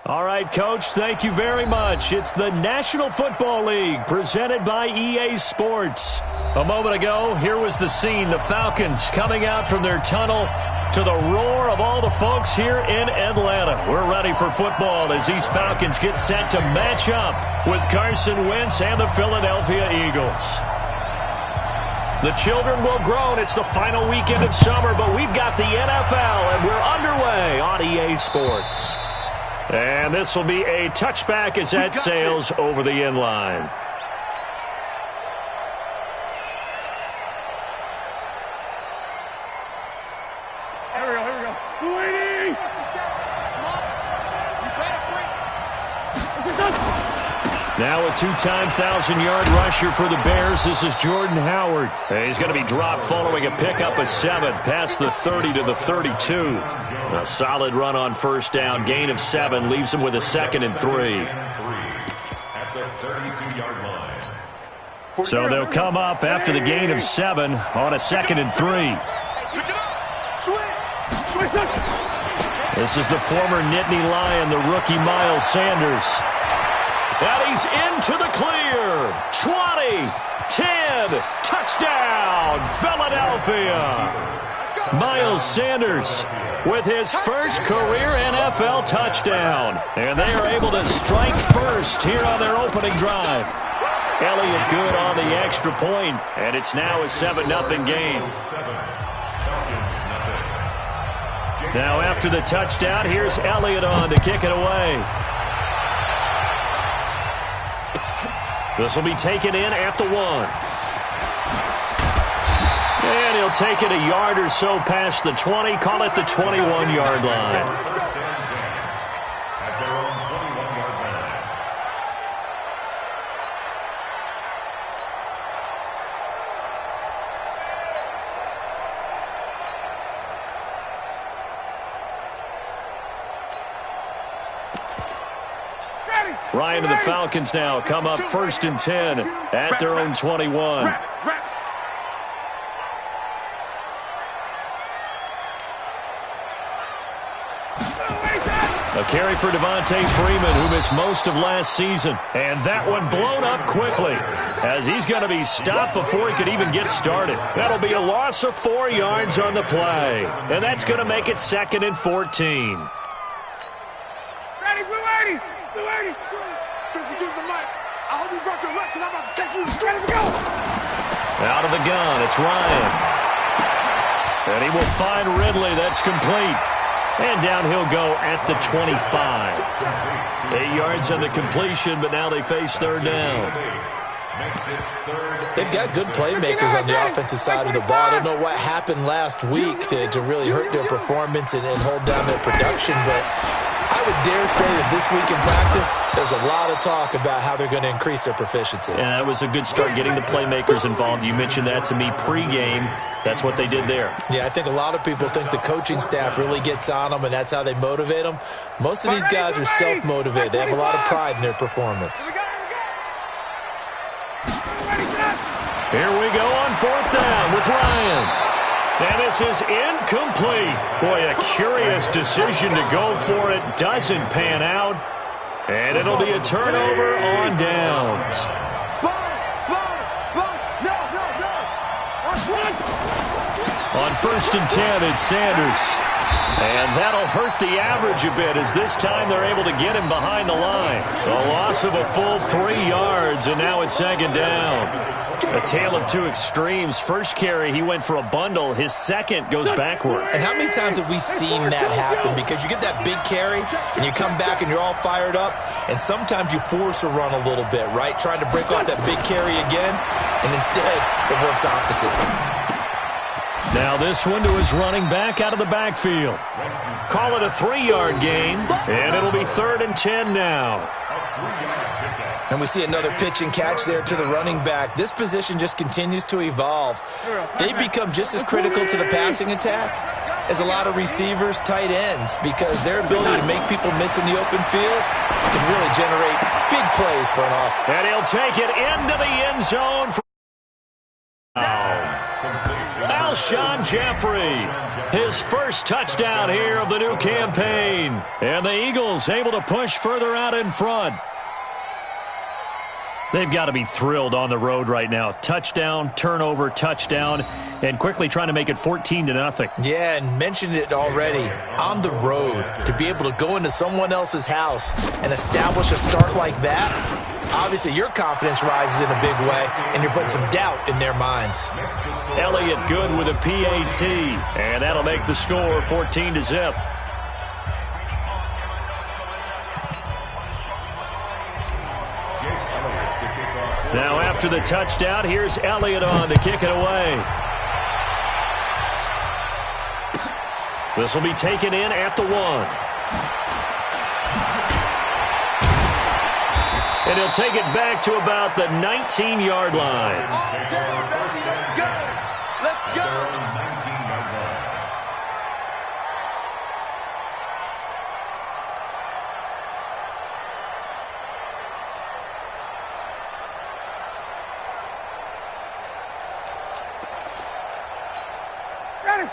All right, Coach, thank you very much. It's the National Football League presented by EA Sports. A moment ago, here was the scene. The Falcons coming out from their tunnel to the roar of all the folks here in Atlanta. We're ready for football as these Falcons get set to match up with Carson Wentz and the Philadelphia Eagles. The children will groan. It's the final weekend of summer, but we've got the NFL, and we're underway on EA Sports. And this will be a touchback as that sails over the end line. Now a two-time 1,000-yard rusher for the Bears. This is Jordan Howard. He's going to be dropped following a pickup of 7 past the 30 to the 32. A solid run on first down. Gain of 7 leaves him with a 2nd and 3. At the 32-yard line. So they'll come up after the gain of 7 on a 2nd and 3. This is the former Nittany Lion, the rookie Miles Sanders. And he's into the clear. 20, 10, touchdown, Philadelphia. Miles Sanders with his first career NFL touchdown. And they are able to strike first here on their opening drive. Elliott good on the extra point, and it's now a 7-0 game. Now after the touchdown, here's Elliott on to kick it away. This will be taken in at the 1. And he'll take it a yard or so past the 20, call it the 21-yard line. At their own 21-yard line. Ryan and the Falcons now come up 1st and 10 at their own 21. A carry for Devontae Freeman, who missed most of last season. And that one blown up quickly, as he's going to be stopped before he could even get started. That'll be a loss of 4 yards on the play. And that's going to make it 2nd and 14. Ready, Blue 80! Blue 80! 52's the light. I hope you brought your lunch, because I'm about to take you. Ready to go! Out of the gun, it's Ryan. And he will find Ridley. That's complete. And down he'll go at the 25. 8 yards on the completion, but now they face 3rd down. They've got good playmakers on the offensive side of the ball. I don't know what happened last week to really hurt their performance and hold down their production, but I would dare say that this week in practice, there's a lot of talk about how they're going to increase their proficiency. And that was a good start, getting the playmakers involved. You mentioned that to me pregame. That's what they did there. Yeah, I think a lot of people think the coaching staff really gets on them, and that's how they motivate them. Most of these guys are self-motivated. They have a lot of pride in their performance. Here we go on 4th down with Ryan. And this is incomplete. Boy, a curious decision to go for it. Doesn't pan out. And it'll be a turnover on downs. On 1st and 10, it's Sanders. And that'll hurt the average a bit, as this time they're able to get him behind the line. A loss of a full 3 yards, and now it's 2nd down. A tale of two extremes. First carry, he went for a bundle. His second goes backward. And how many times have we seen that happen? Because you get that big carry, and you come back and you're all fired up, and sometimes you force a run a little bit, right? Trying to break off that big carry again, and instead it works opposite. Now this one to his running back out of the backfield. Call it a 3-yard gain, and it'll be 3rd and 10 now. And we see another pitch and catch there to the running back. This position just continues to evolve. They become just as critical to the passing attack as a lot of receivers, tight ends, because their ability to make people miss in the open field can really generate big plays for an offense. And he'll take it into the end zone. Alshon Jeffrey, his first touchdown here of the new campaign. And the Eagles able to push further out in front. They've got to be thrilled on the road right now. Touchdown, turnover, touchdown, and quickly trying to make it 14-0. Yeah, and mentioned it already. On the road, to be able to go into someone else's house and establish a start like that, obviously your confidence rises in a big way, and you're putting some doubt in their minds. Elliott good with a PAT, and that'll make the score 14-0. Now after the touchdown, here's Elliott on to kick it away. This will be taken in at the 1. And he'll take it back to about the 19-yard line. Let's go.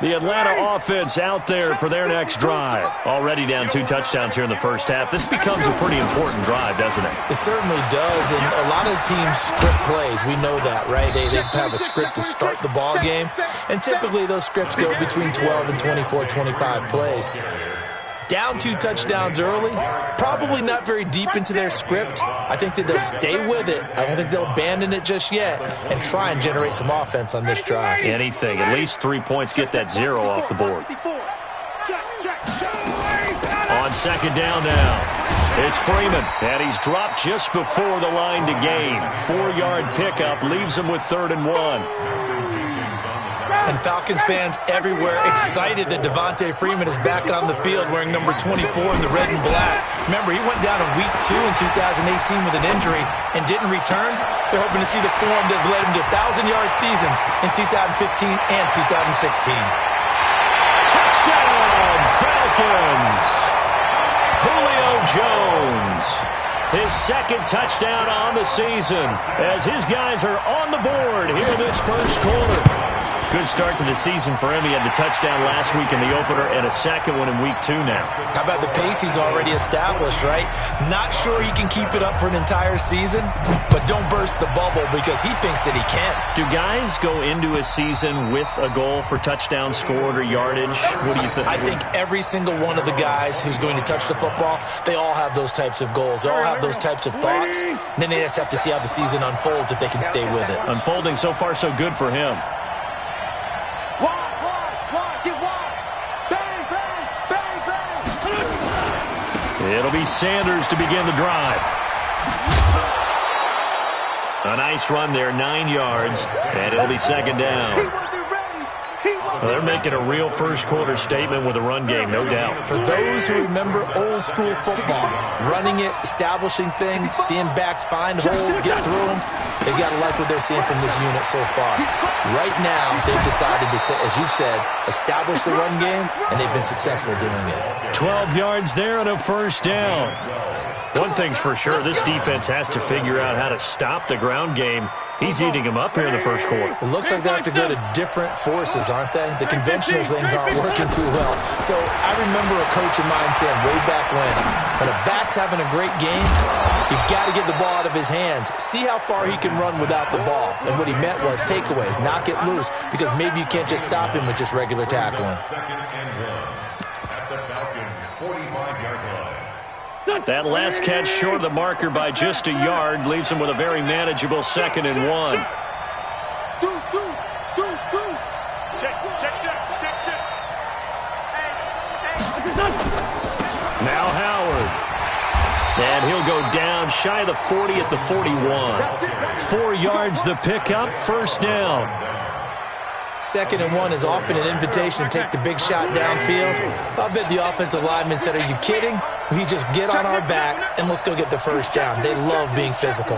The Atlanta offense out there for their next drive. Already down 2 touchdowns here in the first half. This becomes a pretty important drive, doesn't it? It certainly does, and a lot of teams script plays. We know that, right? They have a script to start the ball game, and typically those scripts go between 12 and 24, 25 plays. Down 2 touchdowns early, probably not very deep into their script. I think that they'll stay with it. I don't think they'll abandon it just yet and try and generate some offense on this drive. Anything. At least 3 points, get that 0 off the board. On second down now, it's Freeman, and he's dropped just before the line to gain. 4-yard pickup leaves him with 3rd and 1. And Falcons fans everywhere excited that Devontae Freeman is back on the field wearing number 24 in the red and black. Remember, he went down in week 2 in 2018 with an injury and didn't return. They're hoping to see the form that led him to 1,000-yard seasons in 2015 and 2016. Touchdown, Falcons! Julio Jones, his 2nd touchdown on the season as his guys are on the board here in this first quarter. Good start to the season for him. He had the touchdown last week in the opener and a 2nd one in week 2 now. How about the pace he's already established, right? Not sure he can keep it up for an entire season, but don't burst the bubble because he thinks that he can. Do guys go into a season with a goal for touchdown scored or yardage? What do you think? I think every single one of the guys who's going to touch the football, they all have those types of goals. They all have those types of thoughts. And then they just have to see how the season unfolds if they can stay with it. Unfolding so far so good for him. It'll be Sanders to begin the drive. A nice run there, 9 yards, and it'll be 2nd down. Well, they're making a real first-quarter statement with a run game, no doubt. For those who remember old-school football, running it, establishing things, seeing backs find holes, get through them, they've got to like what they're seeing from this unit so far. Right now, they've decided to, as you said, establish the run game, and they've been successful doing it. 12 yards there and a first down. One thing's for sure, this defense has to figure out how to stop the ground game. He's eating them up here in the first quarter. It looks like they have to go to different forces, aren't they? The conventional things aren't working too well. So I remember a coach of mine saying way back when a back's having a great game, you've got to get the ball out of his hands. See how far he can run without the ball. And what he meant was takeaways, knock it loose, because maybe you can't just stop him with just regular tackling. 2nd and 1 at the Falcons' 45-yard line. That last catch short of the marker by just a yard leaves him with a very manageable 2nd and 1. Now Howard. And he'll go down shy of the 40 at the 41. 4 yards the pickup, first down. 2nd and 1 is often an invitation to take the big shot downfield. I bet the offensive lineman said, are you kidding? We just get on our backs and let's go get the first down. They love being physical.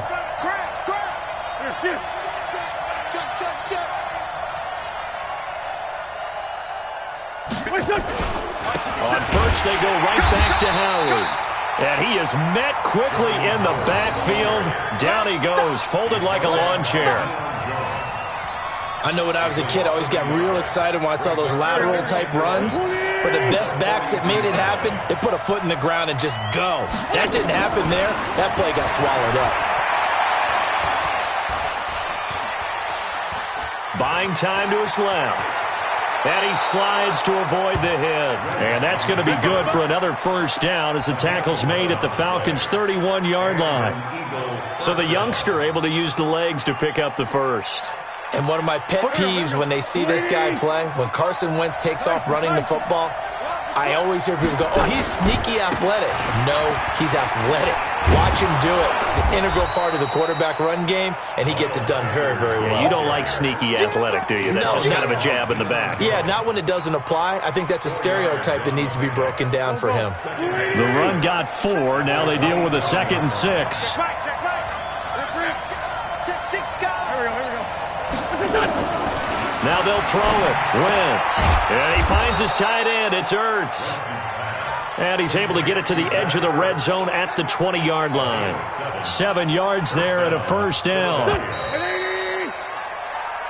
On first, they go right back to Howard. And he is met quickly in the backfield. Down he goes, folded like a lawn chair. I know when I was a kid, I always got real excited when I saw those lateral-type runs. But the best backs that made it happen, they put a foot in the ground and just go. That didn't happen there. That play got swallowed up. Buying time to his left. And he slides to avoid the hit. And that's going to be good for another first down as the tackle's made at the Falcons' 31-yard line. So the youngster able to use the legs to pick up the first. And one of my pet peeves when they see this guy play, when Carson Wentz takes off running the football, I always hear people go, oh, he's sneaky athletic. No, he's athletic. Watch him do it. It's an integral part of the quarterback run game, and he gets it done very, very well. You don't like sneaky athletic, do you? That's just kind of a jab in the back. Yeah, not when it doesn't apply. I think that's a stereotype that needs to be broken down for him. The run got 4. Now they deal with a 2nd and 6. Now they'll throw it. Wentz. And he finds his tight end. It's Ertz. And he's able to get it to the edge of the red zone at the 20-yard line. 7 yards there and a first down.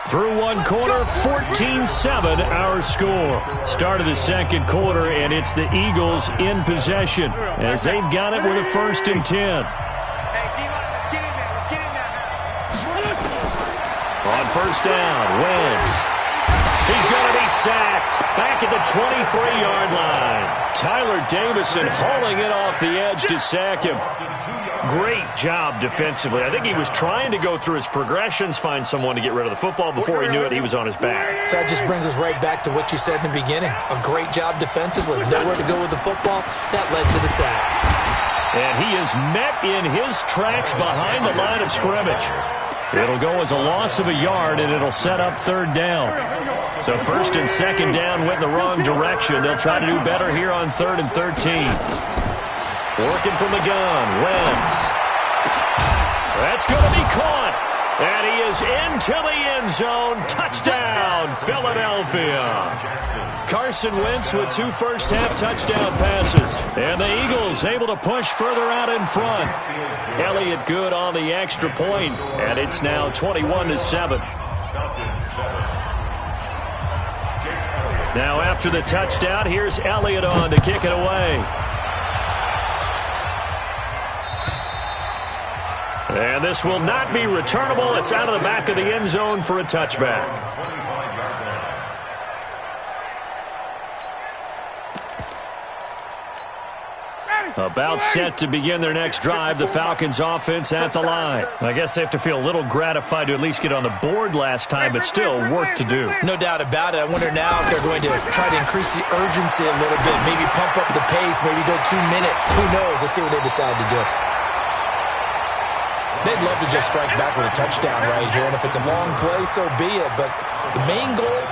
Through one quarter, 14-7 our score. Start of the second quarter, and it's the Eagles in possession as they've got it with a 1st and 10. On first down, Wentz. He's going to be sacked back at the 23-yard line. Tyler Davison hauling it off the edge to sack him. Great job defensively. I think he was trying to go through his progressions, find someone to get rid of the football. Before he knew it, he was on his back. So that just brings us right back to what you said in the beginning. A great job defensively. Nowhere to go with the football. That led to the sack. And he is met in his tracks behind the line of scrimmage. It'll go as a loss of a yard, and it'll set up 3rd down. So 1st and 2nd down went in the wrong direction. They'll try to do better here on 3rd and 13. Working from the gun, Wentz. That's going to be caught. And he is into the end zone. Touchdown, Philadelphia. Carson Wentz with 2 first-half touchdown passes. And the Eagles able to push further out in front. Elliott good on the extra point, and it's now 21-7. Now after the touchdown, here's Elliott on to kick it away. And this will not be returnable. It's out of the back of the end zone for a touchback. About set to begin their next drive, the Falcons offense at the line. I guess they have to feel a little gratified to at least get on the board last time, but still work to do. No doubt about it. I wonder now if they're going to try to increase the urgency a little bit, maybe pump up the pace, maybe go 2-minute. Who knows? Let's see what they decide to do. They'd love to just strike back with a touchdown right here, and if it's a long play, so be it. But the main goal,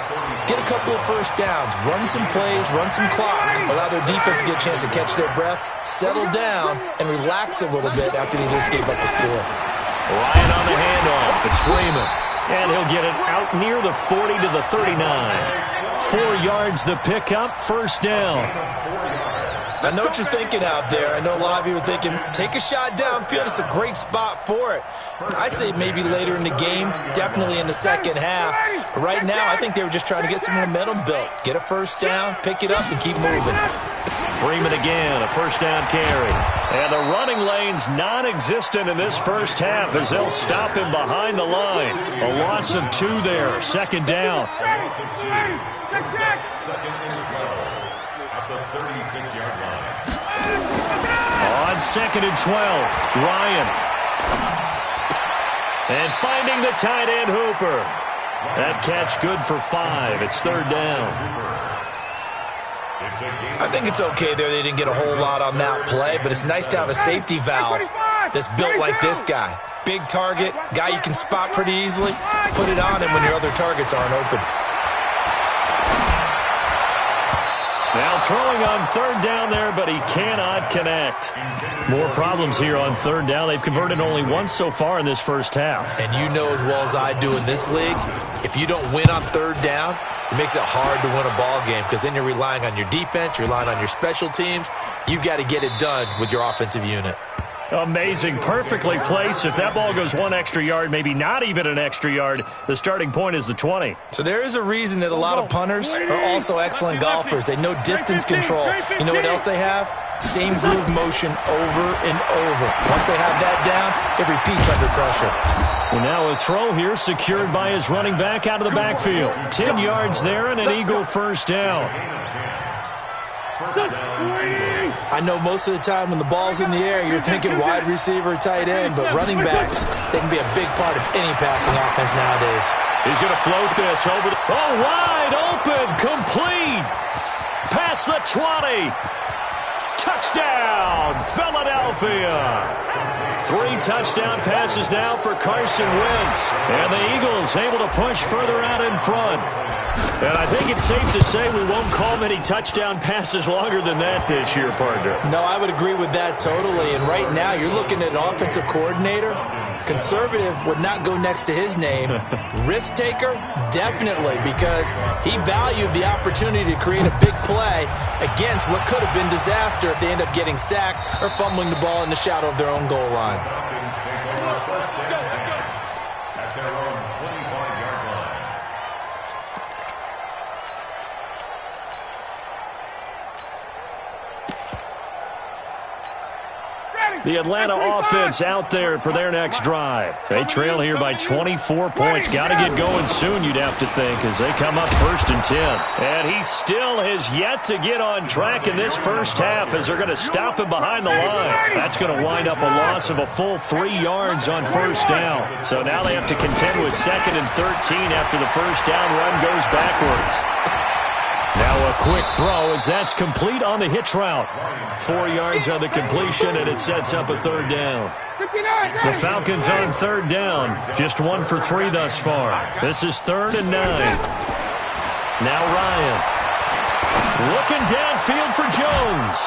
get a couple of first downs, run some plays, run some clock, allow their defense to get a chance to catch their breath, settle down, and relax a little bit after they just gave up the score. Ryan on the handoff. It's Freeman. And he'll get it out near the 40 to the 39. 4 yards the pickup, first down. I know what you're thinking out there. I know a lot of you are thinking, take a shot downfield. It's a great spot for it. I'd say maybe later in the game, definitely in the second half. But right now, I think they were just trying to get some momentum built. Get a first down, pick it up, and keep moving. Freeman again, a first down carry. And the running lane's non-existent in this first half as they'll stop him behind the line. A loss of 2 there, second down. The 36-yard line. On 2nd and 12, Ryan. And finding the tight end, Hooper. That catch good for 5. It's 3rd down. I think it's okay there. They didn't get a whole lot on that play, but it's nice to have a safety valve that's built like this guy. Big target, guy you can spot pretty easily. Put it on him when your other targets aren't open. Now throwing on 3rd down there, but he cannot connect. More problems here on 3rd down. They've converted only once so far in this first half. And you know as well as I do in this league, if you don't win on 3rd down, it makes it hard to win a ball game because then you're relying on your defense, you're relying on your special teams. You've got to get it done with your offensive unit. Amazing. Perfectly placed. If that ball goes one extra yard, maybe not even an extra yard, the starting point is the 20. So there is a reason that a lot of punters are also excellent golfers. They know distance control. You know what else they have? Same groove motion over and over. Once they have that down, it repeats under pressure. Well, now a throw here secured by his running back out of the backfield. 10 yards there and an Eagle first down. I know most of the time when the ball's in the air, you're thinking wide receiver, tight end, but running backs, they can be a big part of any passing offense nowadays. He's going to float this over the... Oh, wide open, complete. Past the 20. Touchdown, Philadelphia. 3 touchdown passes now for Carson Wentz. And the Eagles able to push further out in front. And I think it's safe to say we won't call many touchdown passes longer than that this year, partner. No, I would agree with that totally. And right now, you're looking at an offensive coordinator. Conservative would not go next to his name. Risk taker, definitely, because he valued the opportunity to create a big play against what could have been disaster if they end up getting sacked or fumbling the ball in the shadow of their own goal line. The Atlanta offense out there for their next drive. They trail here by 24 points. Got to get going soon, you'd have to think, as they come up 1st and 10. And he still has yet to get on track in this first half as they're going to stop him behind the line. That's going to wind up a loss of a full 3 yards on first down. So now they have to contend with 2nd and 13 after the first down run goes backwards. Now a quick throw as that's complete on the hitch route. 4 yards on the completion, and it sets up a 3rd down. The Falcons on 3rd down. Just 1 for 3 thus far. This is 3rd and 9. Now Ryan. Looking downfield for Jones.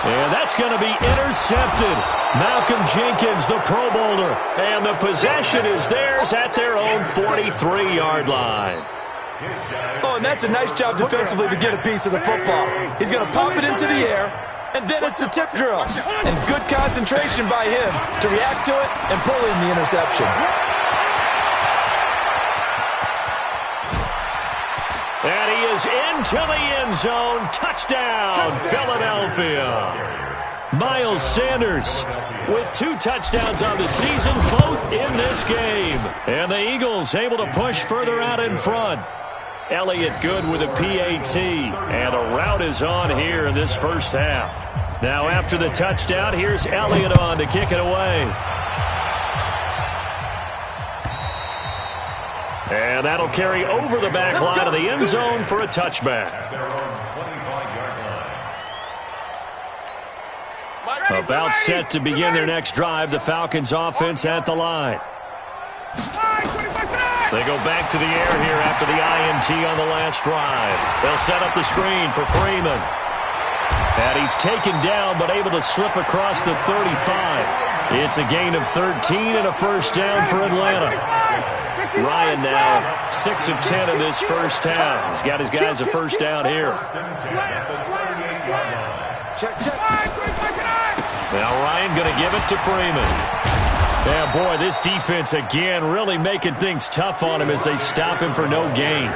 And that's going to be intercepted. Malcolm Jenkins, the Pro Bowler. And the possession is theirs at their own 43-yard line. Oh, and that's a nice job defensively to get a piece of the football. He's going to pop it into the air, and then it's the tip drill. And good concentration by him to react to it and pull in the interception. And he is into the end zone. Touchdown, Philadelphia. Miles Sanders with 2 touchdowns on the season, both in this game. And the Eagles able to push further out in front. Elliott good with a PAT, and a route is on here in this first half. Now after the touchdown, here's Elliott on to kick it away. And that'll carry over the back line of the end zone for a touchback. About set to begin their next drive, the Falcons offense at the line. They go back to the air here after the INT on the last drive. They'll set up the screen for Freeman. And he's taken down but able to slip across the 35. It's a gain of 13 and a first down for Atlanta. Ryan now 6 of 10 in this first half. He's got his guys a first down here. Now Ryan going to give it to Freeman. Yeah, boy, this defense again really making things tough on him as they stop him for no gain.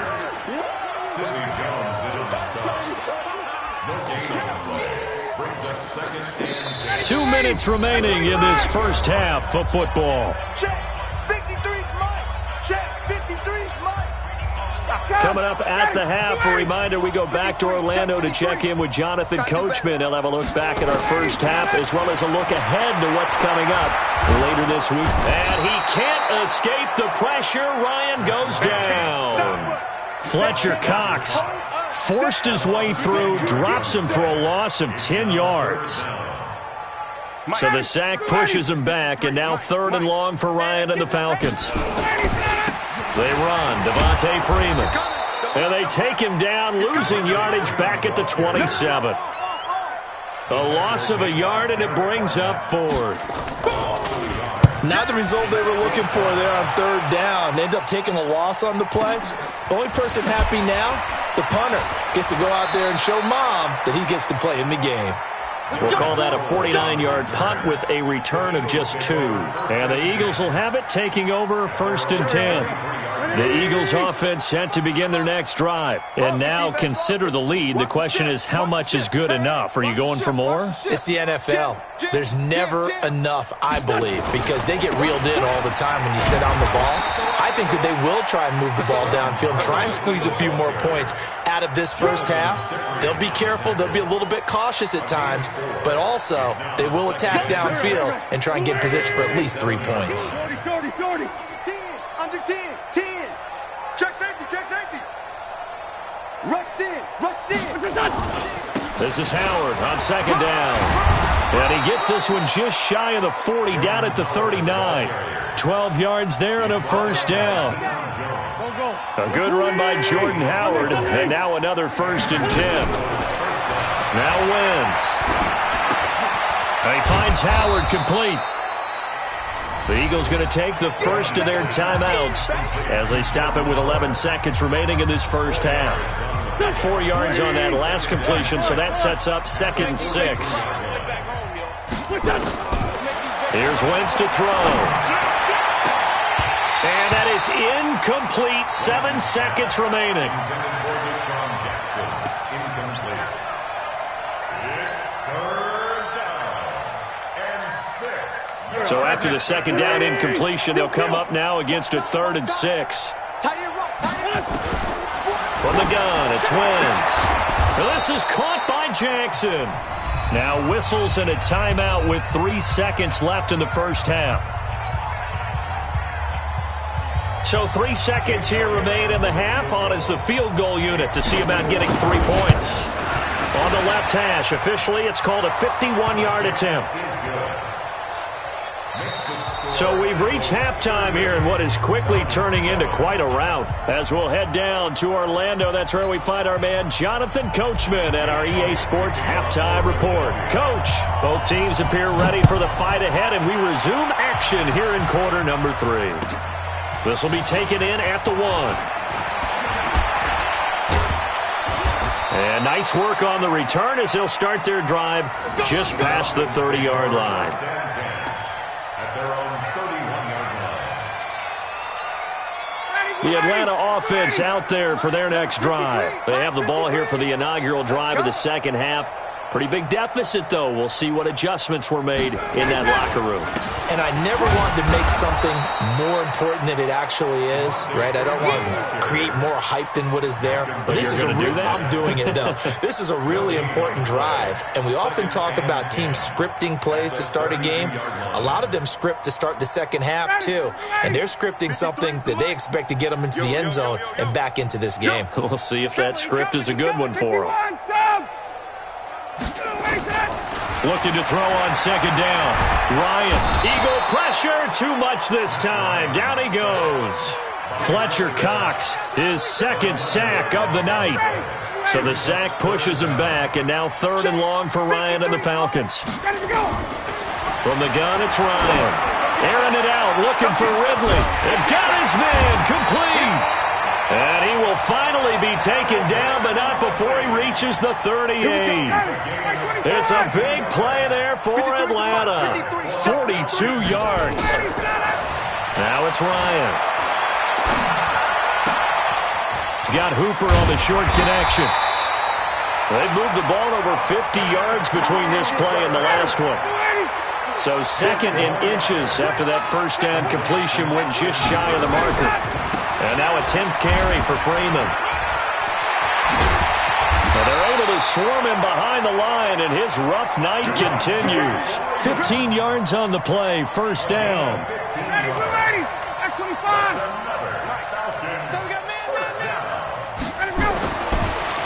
2 minutes remaining in this first half of football. Coming up at the half, a reminder, we go back to Orlando to check in with Jonathan Coachman. He'll have a look back at our first half as well as a look ahead to what's coming up later this week. And he can't escape the pressure. Ryan goes down. Fletcher Cox forced his way through, drops him for a loss of 10 yards. So the sack pushes him back, and now 3rd and long for Ryan and the Falcons. They run, Devontae Freeman. And they take him down, losing yardage back at the 27. A loss of a yard, and it brings up 4th. Not the result they were looking for there on 3rd down. They end up taking a loss on the play. The only person happy now, the punter, gets to go out there and show Mom that he gets to play in the game. We'll call that a 49-yard punt with a return of just 2. And the Eagles will have it, taking over 1st and 10. The Eagles offense set to begin their next drive. And now consider the lead. The question is, how much is good enough? Are you going for more? It's the NFL. There's never enough, I believe, because they get reeled in all the time when you sit on the ball. I think that they will try and move the ball downfield, try and squeeze a few more points out of this first half. They'll be careful. They'll be a little bit cautious at times, but also they will attack downfield and try and get in position for at least 3 points. 30, 10, under 10, 10. Check safety. Rush in. This is Howard on 2nd down. And he gets this one just shy of the 40, down at the 39. 12 yards there and a 1st down. A good run by Jordan Howard, and now another 1st and 10. Now Wentz. He finds Howard complete. The Eagles going to take the first of their timeouts as they stop it with 11 seconds remaining in this first half. 4 yards on that last completion, so that sets up 2nd and 6. Here's Wentz to throw. And that is incomplete. 7 seconds remaining. So after the 2nd down incompletion, they'll come up now against a 3rd and 6. From the gun, it's Wentz. This is caught by Jackson. Now whistles and a timeout with 3 seconds left in the first half. So 3 seconds here remain in the half. On is the field goal unit to see about getting 3 points. On the left hash, officially it's called a 51-yard attempt. So we've reached halftime here in what is quickly turning into quite a rout. As we'll head down to Orlando, that's where we find our man Jonathan Coachman at our EA Sports Halftime Report. Coach, both teams appear ready for the fight ahead, and we resume action here in quarter number 3. This will be taken in at the 1. And nice work on the return as they'll start their drive just past the 30-yard line. The Atlanta offense out there for their next drive. They have the ball here for the inaugural drive of the second half. Pretty big deficit, though. We'll see what adjustments were made in that locker room. And I never wanted to make something more important than it actually is, right? I don't want to create more hype than what is there. But this is I'm doing it, though. This is a really important drive. And we often talk about teams scripting plays to start a game. A lot of them script to start the second half, too. And they're scripting something that they expect to get them into the end zone and back into this game. We'll see if that script is a good one for them. Looking to throw on 2nd down. Ryan, Eagle pressure, too much this time. Down he goes. Fletcher Cox, his 2nd sack of the night. So the sack pushes him back, and now 3rd and long for Ryan and the Falcons. From the gun, it's Ryan. Airing it out, looking for Ridley. And got his man complete. And he will finally be taken down, but not before he reaches the 38. It's a big play there for Atlanta. 42 yards. Now it's Ryan. He's got Hooper on the short connection. They've moved the ball over 50 yards between this play and the last one. So 2nd in inches after that first down completion went just shy of the marker. And now a 10th carry for Freeman. Well, they're able to swarm him behind the line, and his rough night continues. 15 yards on the play, 1st down.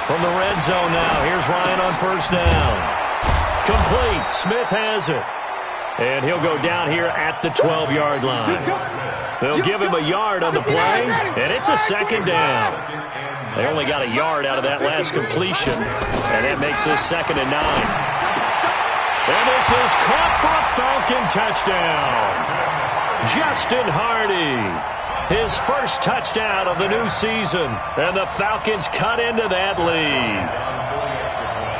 From the red zone now, here's Ryan on 1st down. Complete, Smith has it. And he'll go down here at the 12-yard line. They'll give him a yard on the play, and it's a 2nd down. They only got a yard out of that last completion, and that makes this 2nd and 9. And this is caught for a Falcon touchdown. Justin Hardy, his first touchdown of the new season, and the Falcons cut into that lead.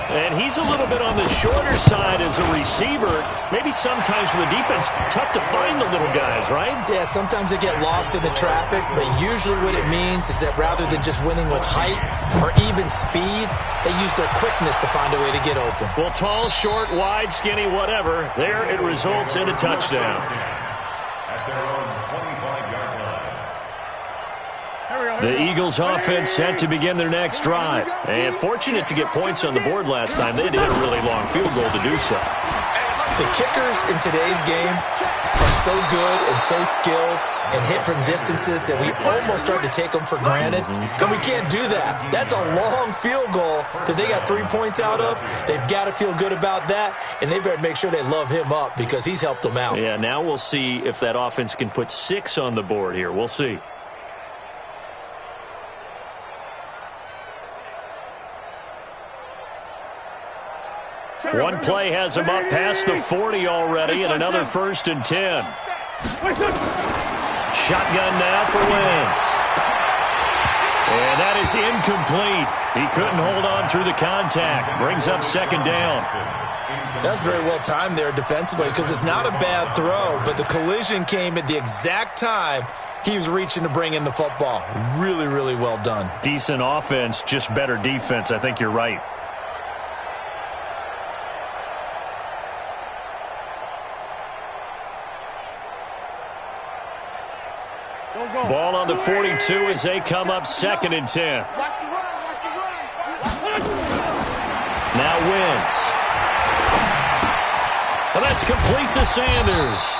And he's a little bit on the shorter side as a receiver. Maybe sometimes for the defense, tough to find the little guys, right? Yeah, sometimes they get lost in the traffic, but usually what it means is that rather than just winning with height or even speed, they use their quickness to find a way to get open. Well, tall, short, wide, skinny, whatever, there it results in a touchdown. At their own 25-yard line. The Eagles offense set to begin their next drive. And fortunate to get points on the board last time. They had to hit a really long field goal to do so. The kickers in today's game are so good and so skilled and hit from distances that we almost start to take them for granted. And we can't do that. That's a long field goal that they got 3 points out of. They've got to feel good about that, and they better make sure they love him up because he's helped them out. Yeah, now we'll see if that offense can put 6 on the board here. We'll see. One play has him up past the 40 already, and another 1st and 10. Shotgun now for Wentz. And that is incomplete. He couldn't hold on through the contact. Brings up 2nd down. That's very well timed there defensively because it's not a bad throw, but the collision came at the exact time he was reaching to bring in the football. Really, really well done. Decent offense, just better defense. I think you're right. Ball on the 42 as they come up 2nd and 10. Now Wentz. Well, that's complete to Sanders.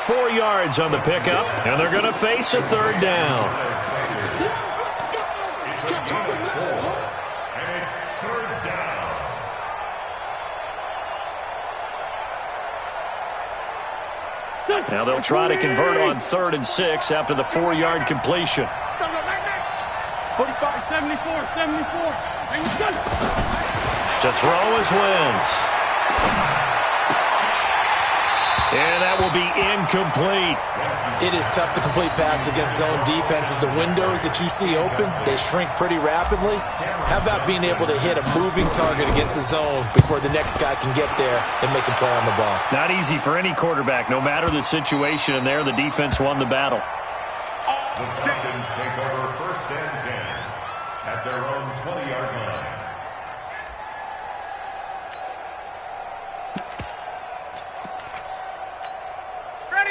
4 yards on the pickup, and they're going to face a 3rd down. It's a gain of 4, and it's 3rd down. Now they'll try to convert on 3rd and 6 after the 4-yard completion. 45, 74, 74. To throw is Wentz. And that will be incomplete. It is tough to complete passes against zone defenses. The windows that you see open, they shrink pretty rapidly. How about being able to hit a moving target against a zone before the next guy can get there and make a play on the ball? Not easy for any quarterback, no matter the situation, and there the defense won the battle. The Falcons take over 1st and 10 at their own 20-yard line.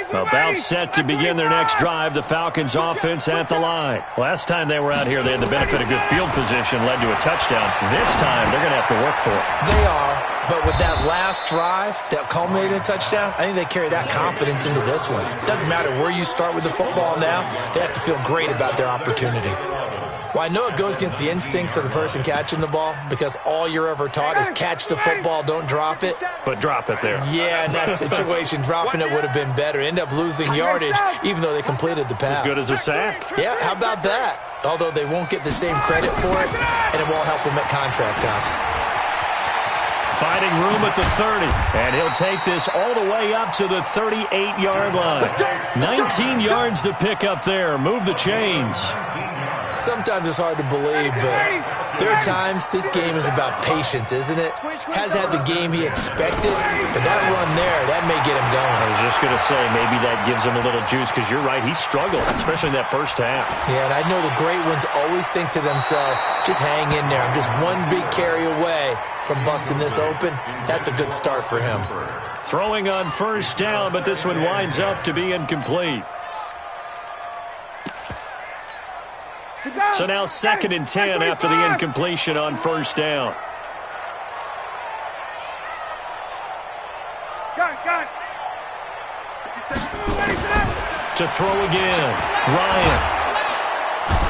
About set to begin their next drive, the Falcons offense at the line. Last time they were out here, they had the benefit of good field position, led to a touchdown. This time, they're going to have to work for it. They are, but with that last drive that culminated in a touchdown, I think they carry that confidence into this one. It doesn't matter where you start with the football now, they have to feel great about their opportunity. Well, I know it goes against the instincts of the person catching the ball because all you're ever taught is catch the football, don't drop it. But drop it there. Yeah, in that situation, dropping it would have been better. End up losing yardage even though they completed the pass. As good as a sack. Yeah, how about that? Although they won't get the same credit for it, and it won't help them at contract time. Finding room at the 30, and he'll take this all the way up to the 38-yard line. 19 yards to pick up there. Move the chains. Sometimes it's hard to believe, but there are times this game is about patience, isn't it? Has had the game he expected, but that run there, that may get him going. I was just going to say, maybe that gives him a little juice, because you're right, he struggled, especially in that first half. Yeah, and I know the great ones always think to themselves, just hang in there. I'm just one big carry away from busting this open. That's a good start for him. Throwing on 1st down, but this one winds up to be incomplete. So now 2nd and 10 after the incompletion on 1st down. To throw again. Ryan.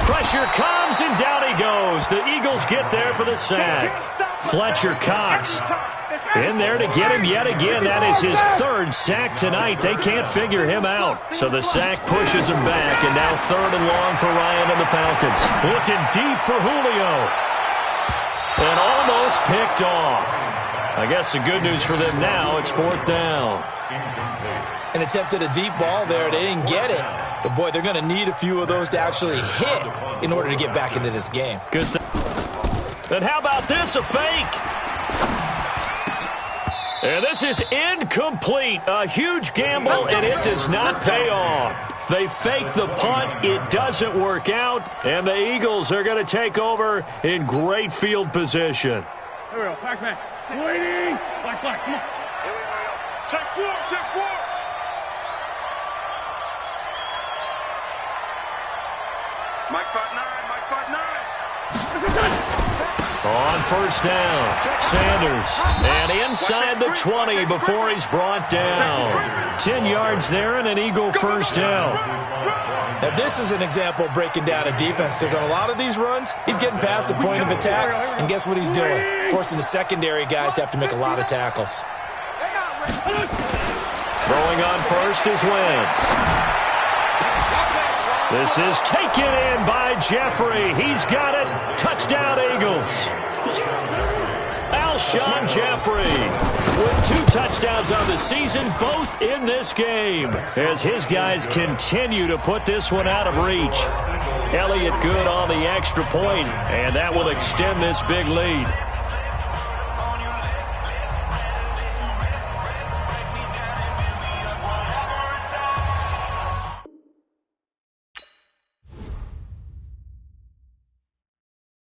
Pressure comes, and down he goes. The Eagles get there for the sack. Fletcher Cox in there to get him yet again. That is his 3rd sack tonight. They can't figure him out. So the sack pushes him back, and now 3rd and long for Ryan and the Falcons. Looking deep for Julio. And almost picked off. I guess the good news for them now, it's 4th down. And attempted a deep ball there. They didn't get it. But, boy, they're going to need a few of those to actually hit in order to get back into this game. Good thing. And how about this, a fake? And this is incomplete. A huge gamble, and it does not pay off. They fake the punt. It doesn't work out, and the Eagles are going to take over in great field position. Here we go. Back, man. Waiting. Black, come on. Check four. Mike spot 9. On first down, Sanders. And inside the 20 before he's brought down. 10 yards there and an Eagle first down. Now, this is an example of breaking down a defense because on a lot of these runs, he's getting past the point of attack, and guess what he's doing? Forcing the secondary guys to have to make a lot of tackles. Throwing on first is Wentz. This is taken in by Jeffrey. He's got it. Touchdown, Eagles. Alshon Jeffrey with 2 touchdowns on the season, both in this game, as his guys continue to put this one out of reach. Elliott good on the extra point, and that will extend this big lead.